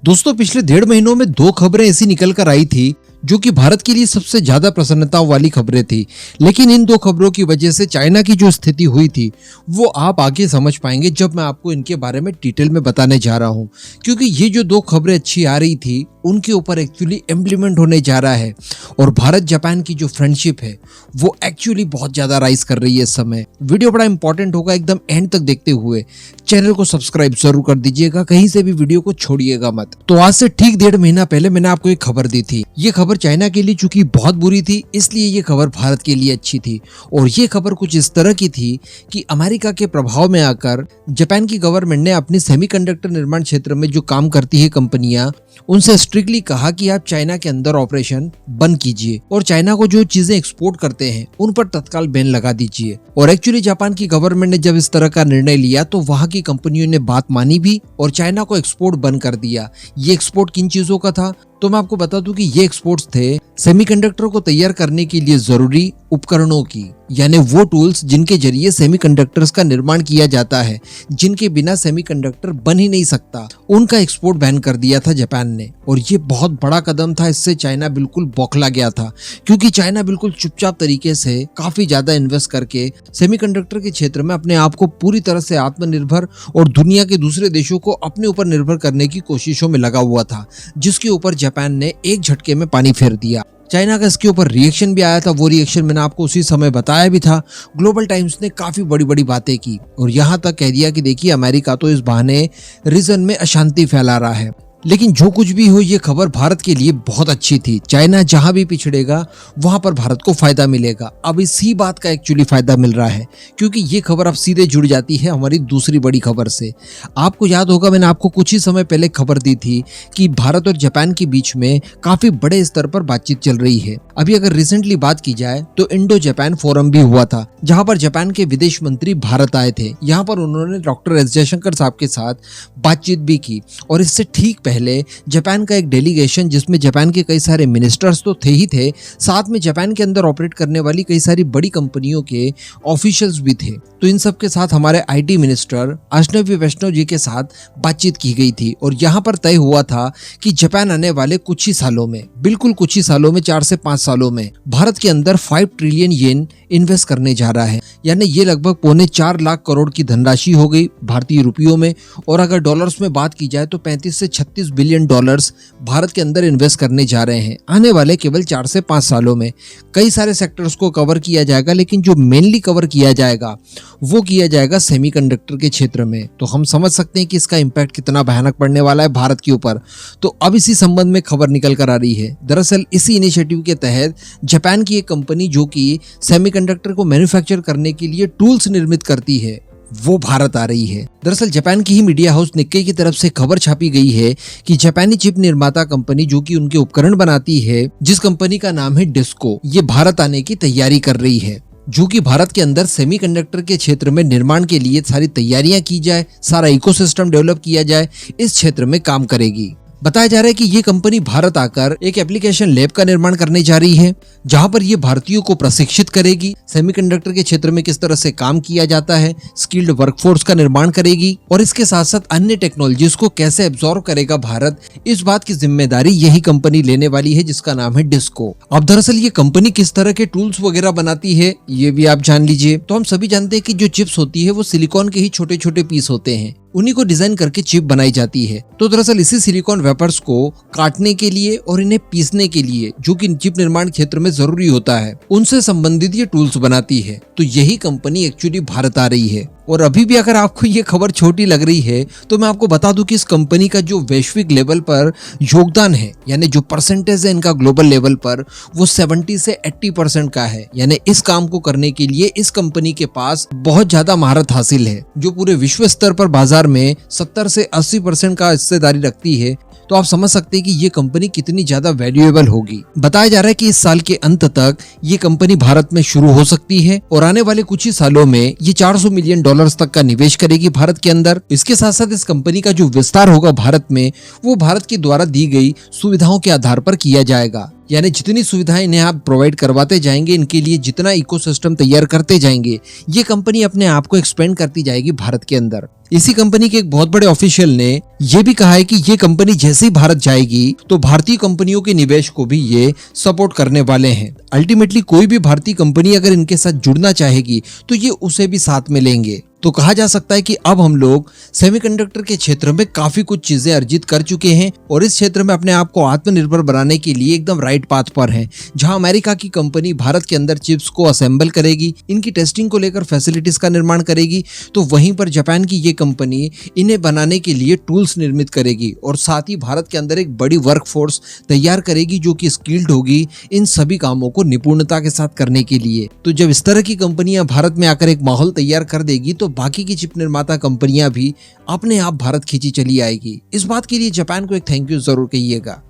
दोस्तों पिछले 1.5 महीनों में 2 खबरें ऐसी निकल कर आई थी जो कि भारत के लिए सबसे ज्यादा प्रसन्नता वाली खबरें थी। लेकिन इन 2 खबरों की वजह से चाइना की जो स्थिति हुई थी वो आप आगे समझ पाएंगे जब मैं आपको इनके बारे में डिटेल में बताने जा रहा हूं, क्योंकि ये जो 2 खबरें अच्छी आ रही थी उनके ऊपर एक्चुअली इम्प्लीमेंट होने जा रहा है और भारत जापान की जो फ्रेंडशिप है वो एक्चुअली बहुत ज्यादा राइज कर रही है इस समय। वीडियो बड़ा इंपॉर्टेंट होगा, एकदम एंड तक देखते हुए चैनल को सब्सक्राइब जरूर कर दीजिएगा, कहीं से भी वीडियो को छोड़िएगा मत। तो आज से ठीक 1.5 महीना पहले मैंने आपको एक खबर दी थी। ये खबर चाइना के लिए चूंकि बहुत बुरी थी इसलिए ये खबर भारत के लिए अच्छी थी। और ये खबर कुछ इस तरह की थी कि अमेरिका के प्रभाव में आकर जापान की गवर्नमेंट ने अपने सेमीकंडक्टर निर्माण क्षेत्र में जो काम करती है कंपनियां, उनसे स्ट्रिक्टली कहा कि आप चाइना के अंदर ऑपरेशन बंद कीजिए और चाइना को जो चीजें एक्सपोर्ट करते हैं उन पर तत्काल बैन लगा दीजिए। और एक्चुअली जापान की गवर्नमेंट ने जब इस तरह का निर्णय लिया तो वहां की कंपनियों ने बात मानी भी और चाइना को एक्सपोर्ट बंद कर दिया। ये एक्सपोर्ट किन चीजों का था तो मैं आपको बता दूं कि ये एक्सपोर्ट्स थे सेमीकंडक्टर को तैयार करने के लिए जरूरी उपकरणों की, यानी वो टूल्स जिनके जरिए सेमीकंडक्टर्स का निर्माण किया जाता है, जिनके बिना सेमीकंडक्टर बन ही नहीं सकता, उनका एक्सपोर्ट बैन कर दिया था जापान ने। और ये बहुत बड़ा कदम था, इससे चाइना बिल्कुल बौखला गया था, क्योंकि चाइना बिल्कुल चुपचाप तरीके से काफी ज्यादा इन्वेस्ट करके सेमीकंडक्टर के क्षेत्र में अपने आप को पूरी तरह से आत्मनिर्भर और दुनिया के दूसरे देशों को अपने ऊपर निर्भर करने की कोशिशों में लगा हुआ था, जिसके ऊपर जापान ने एक झटके में पानी फेर दिया। चाइना का इसके ऊपर रिएक्शन भी आया था, वो रिएक्शन मैंने आपको उसी समय बताया भी था। ग्लोबल टाइम्स ने काफी बड़ी बड़ी बातें की और यहाँ तक कह दिया कि देखिए अमेरिका तो इस बहाने रीजन में अशांति फैला रहा है। लेकिन जो कुछ भी हो ये खबर भारत के लिए बहुत अच्छी थी। चाइना जहां भी पिछड़ेगा वहां पर भारत को फायदा मिलेगा। अब इसी बात का एक्चुअली फायदा मिल रहा है, क्योंकि ये खबर अब सीधे जुड़ जाती है हमारी दूसरी बड़ी खबर से। आपको याद होगा मैंने आपको कुछ ही समय पहले खबर दी थी कि भारत और जापान के बीच में काफी बड़े स्तर पर बातचीत चल रही है। अभी अगर रिसेंटली बात की जाए तो इंडो जापान फोरम भी हुआ था, जहां पर जापान के विदेश मंत्री भारत आए थे। यहाँ पर उन्होंने डॉक्टर एस जयशंकर साहब के साथ बातचीत भी की और इससे ठीक पहले जापान का एक डेलीगेशन, जिसमें जापान के कई सारे मिनिस्टर्स तो थे ही थे, साथ में जापान के अंदर ऑपरेट करने वाली कई सारी बड़ी कंपनियों के ऑफिशियल्स भी थे। तो इन सब के साथ हमारे आईटी मिनिस्टर अश्विनी वैष्णव जी के साथ बातचीत की गई थी और यहाँ पर तय हुआ था कि जापान आने वाले कुछ ही सालों में, बिल्कुल कुछ ही सालों में, 4 से 5 सालों में भारत के अंदर 5 ट्रिलियन येन इन्वेस्ट करने जा रहा है। यानी ये लगभग 4.25 लाख करोड़ की धनराशि हो गई भारतीय रुपयों में। और अगर डॉलर्स में बात की जाए तो 35 से 36 बिलियन डॉलर्स भारत के अंदर इन्वेस्ट करने जा रहे हैं आने वाले केवल 4 से 5 सालों में। कई सारे सेक्टर्स को कवर किया जाएगा, लेकिन जो मेनली कवर किया जाएगा वो किया जाएगा सेमीकंडक्टर के क्षेत्र में। तो हम समझ सकते हैं कि इसका इम्पैक्ट कितना भयानक पड़ने वाला है भारत के ऊपर। तो अब इसी संबंध में खबर निकल कर आ रही है। दरअसल इसी इनिशिएटिव के तहत जापान की एक कंपनी जो कि सेमीकंडक्टर को मैन्युफैक्चर करने के लिए टूल्स निर्मित करती है वो भारत आ रही है। दरअसल जापान की ही मीडिया हाउस निक्के की तरफ से खबर छापी गई है कि जापानी चिप निर्माता कंपनी जो कि उनके उपकरण बनाती है, जिस कंपनी का नाम है डिस्को, ये भारत आने की तैयारी कर रही है, जो कि भारत के अंदर सेमीकंडक्टर के क्षेत्र में निर्माण के लिए सारी तैयारियां की जाए, सारा इकोसिस्टम डेवलप किया जाए, इस क्षेत्र में काम करेगी। बताया जा रहा है कि ये कंपनी भारत आकर एक एप्लीकेशन लैब का निर्माण करने जा रही है, जहां पर ये भारतीयों को प्रशिक्षित करेगी, सेमीकंडक्टर के क्षेत्र में किस तरह से काम किया जाता है, स्किल्ड वर्कफोर्स का निर्माण करेगी और इसके साथ साथ अन्य टेक्नोलॉजीज को कैसे एब्जॉर्व करेगा भारत, इस बात की जिम्मेदारी यही कंपनी लेने वाली है, जिसका नाम है डिस्को। अब दरअसल ये कंपनी किस तरह के टूल्स वगैरह बनाती है ये भी आप जान लीजिए। तो हम सभी जानते हैं कि जो चिप्स होती है वो सिलिकॉन के ही छोटे छोटे पीस होते हैं, उन्हीं को डिजाइन करके चिप बनाई जाती है। तो दरअसल इसी सिलिकॉन वेपर्स को काटने के लिए और इन्हें पीसने के लिए, जो कि चिप निर्माण क्षेत्र में जरूरी होता है, उनसे संबंधित ये टूल्स बनाती है। तो यही कंपनी एक्चुअली भारत आ रही है। और अभी भी अगर आपको ये खबर छोटी लग रही है तो मैं आपको बता दूं कि इस कंपनी का जो वैश्विक लेवल पर योगदान है, यानी जो परसेंटेज है इनका ग्लोबल लेवल पर, वो 70 से 80% का है। यानी इस काम को करने के लिए इस कंपनी के पास बहुत ज्यादा महारत हासिल है, जो पूरे विश्व स्तर पर बाजार में 70 से 80% का हिस्सेदारी रखती है। तो आप समझ सकते हैं कि ये कंपनी कितनी ज्यादा वैल्यूएबल होगी। बताया जा रहा है कि इस साल के अंत तक ये कंपनी भारत में शुरू हो सकती है और आने वाले कुछ ही सालों में ये 400 मिलियन डॉलर्स तक का निवेश करेगी भारत के अंदर। इसके साथ साथ इस कंपनी का जो विस्तार होगा भारत में, वो भारत के द्वारा दी गई सुविधाओं के आधार पर किया जाएगा। यानी जितनी सुविधाएं इन्हें आप प्रोवाइड करवाते जाएंगे, इनके लिए जितना इकोसिस्टम तैयार करते जाएंगे, ये कंपनी अपने आप को एक्सपेंड करती जाएगी भारत के अंदर। इसी कंपनी के एक बहुत बड़े ऑफिशियल ने ये भी कहा है कि ये कंपनी जैसे ही भारत जाएगी तो भारतीय कंपनियों के निवेश को भी ये सपोर्ट करने वाले हैं। अल्टीमेटली कोई भी भारतीय कंपनी अगर इनके साथ जुड़ना चाहेगी तो ये उसे भी साथ में लेंगे। तो कहा जा सकता है कि अब हम लोग सेमीकंडक्टर के क्षेत्र में काफी कुछ चीजें अर्जित कर चुके हैं और इस क्षेत्र में अपने आप को आत्मनिर्भर बनाने के लिए एकदम राइट पाथ पर हैं। जहां अमेरिका की कंपनी भारत के अंदर चिप्स को असेंबल करेगी, इनकी टेस्टिंग को लेकर फैसिलिटीज का निर्माण करेगी, तो वहीं पर जापान की ये कंपनी इन्हें बनाने के लिए टूल्स निर्मित करेगी और साथ ही भारत के अंदर एक बड़ी वर्कफोर्स तैयार करेगी जो कि स्किल्ड होगी इन सभी कामों को निपुणता के साथ करने के लिए। तो जब इस तरह की कंपनियां भारत में आकर एक माहौल तैयार कर देगी तो बाकी की चिप निर्माता कंपनियां भी अपने आप भारत खींची चली आएगी। इस बात के लिए जापान को एक थैंक यू जरूर कहिएगा।